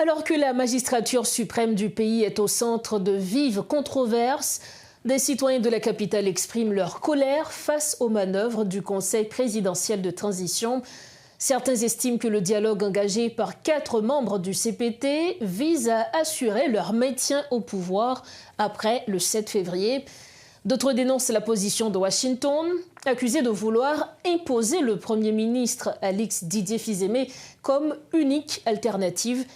Alors que la magistrature suprême du pays est au centre de vives controverses, des citoyens de la capitale expriment leur colère face aux manœuvres du Conseil présidentiel de transition. Certains estiment que le dialogue engagé par 4 membres du CPT vise à assurer leur maintien au pouvoir après le 7 février. D'autres dénoncent la position de Washington, accusé de vouloir imposer le Premier ministre Alix Didier Fils-Aimé comme unique alternative.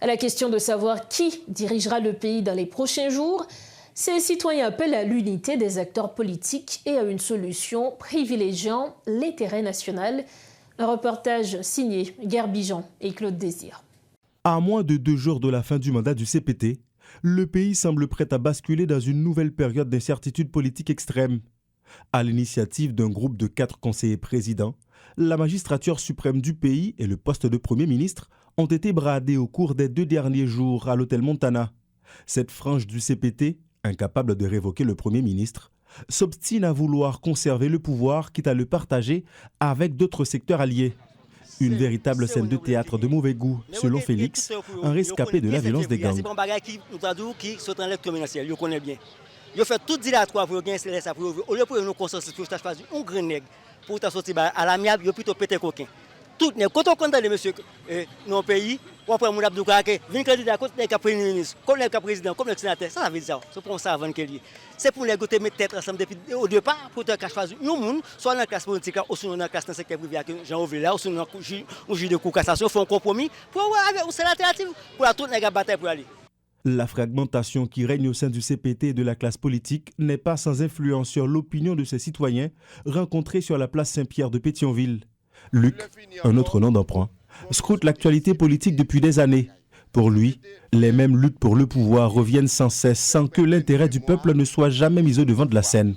À la question de savoir qui dirigera le pays dans les prochains jours, ces citoyens appellent à l'unité des acteurs politiques et à une solution privilégiant l'intérêt national. Un reportage signé Guerre Bijan et Claude Désir. À moins de 2 jours de la fin du mandat du CPT, le pays semble prêt à basculer dans une nouvelle période d'incertitude politique extrême. À l'initiative d'un groupe de 4 conseillers présidents, la magistrature suprême du pays et le poste de Premier ministre ont été bradés au cours des 2 derniers jours à l'hôtel Montana. Cette frange du CPT, incapable de révoquer le Premier ministre, s'obstine à vouloir conserver le pouvoir quitte à le partager avec d'autres secteurs alliés. Une véritable scène de théâtre de mauvais goût, selon Félix, un rescapé de la violence des gangs. Ils fait tout dilatoire pour gagner ça pour au lieu pour nous consensus pour choisir un grand nègre pour ta sortir à l'amiable, plutôt péter coquin. Tout n'est quand on condamne monsieur nos pays, on prend mon Abdouka que 20 candidats comme les Premier ministre, comme les président, comme les sénateur, ça veut dire c'est pour ça avant que c'est pour les goûter mettre tête ensemble depuis au départ pour te choisir nous monde soit dans la classe politique ou soit dans la classe dans secteur privé avec Jean Ouvrier ou soit dans un juge de cour cassation font un compromis pour avec c'est l'alternative pour la toute nègre bataille pour aller. La fragmentation qui règne au sein du CPT et de la classe politique n'est pas sans influence sur l'opinion de ses citoyens rencontrés sur la place Saint-Pierre de Pétionville. Luc, un autre nom d'emprunt, scrute l'actualité politique depuis des années. Pour lui, les mêmes luttes pour le pouvoir reviennent sans cesse sans que l'intérêt du peuple ne soit jamais mis au devant de la scène.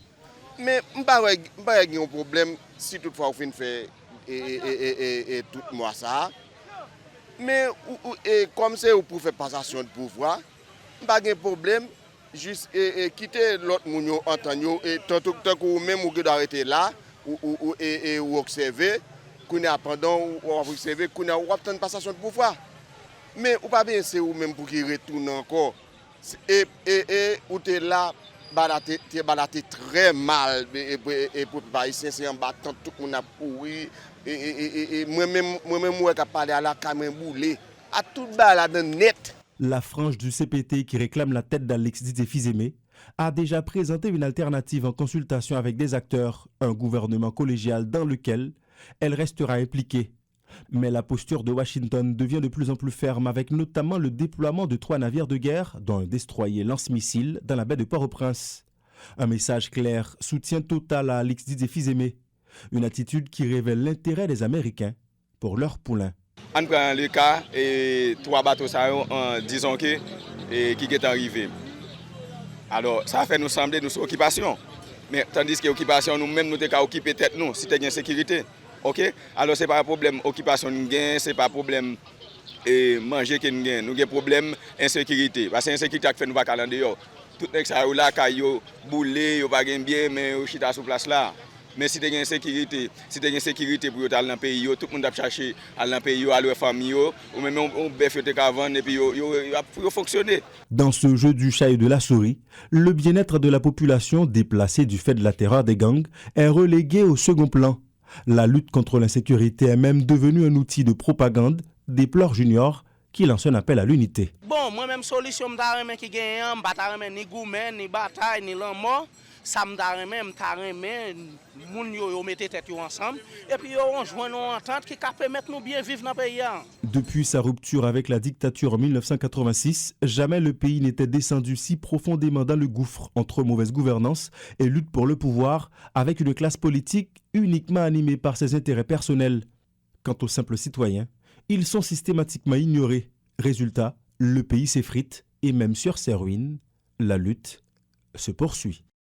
Mais il n'y a pas de problème si toutefois on fait tout moi ça. Mais comme c'est pour faire passation de pouvoir, pas de problème, juste quitter l'autre moun yo entendre et tant que même ou doit arrêter là ou observer qu'on a pendant ou observer qu'on a obtenu passation de pouvoir. Mais ou pas bien c'est ou même pour qu'il retourne encore et ou t'es là balaté très mal et pour pas ici c'est en battant tout le monde a pourri et moi-même moi qui parler à la caméra boulé à tout balade net. La frange du CPT qui réclame la tête d'Alix Didier Fils-Aimé a déjà présenté une alternative en consultation avec des acteurs, un gouvernement collégial dans lequel elle restera impliquée. Mais la posture de Washington devient de plus en plus ferme avec notamment le déploiement de 3 navires de guerre, dont un destroyer lance-missiles dans la baie de Port-au-Prince. Un message clair, soutien total à Alix Didier Fils-Aimé. Une attitude qui révèle l'intérêt des Américains pour leur poulain. On prend le cas et 3 bateaux disons qui est arrivé. Alors ça fait nous sembler nous occupation. Mais tandis que occupation nous-mêmes nous devons occuper tête nous si tu as une sécurité. OK? Alors c'est pas un problème occupation nous gain, c'est pas un problème manger que nous gain. Nous avons problème insécurité parce que insécurité fait nous pas calendrier. Tout nèg ça là caillou boulé, yo pas gain bien mais yo chita sur place là. Mais si tu as une sécurité, pour aller dans le pays, tout le monde a cherché à aller dans le pays, à leur famille, ou même on bœuf vendre et puis pour fonctionner. Dans ce jeu du chat et de la souris, le bien-être de la population déplacée du fait de la terreur des gangs est relégué au second plan. La lutte contre l'insécurité est même devenue un outil de propagande, déplore Junior, qui lance un appel à l'unité. Bon, moi-même, solution, qui gagne, ni gourmet, ni bataille, ni l'amour. Ça me moun yo mette tête ensemble et puis on joint une entente qui permettre nous bien vivre dans le pays. Depuis sa rupture avec la dictature en 1986, jamais le pays n'était descendu si profondément dans le gouffre entre mauvaise gouvernance et lutte pour le pouvoir avec une classe politique uniquement animée par ses intérêts personnels. Quant aux simples citoyens, ils sont systématiquement ignorés. Résultat, le pays s'effrite et même sur ses ruines, la lutte se poursuit.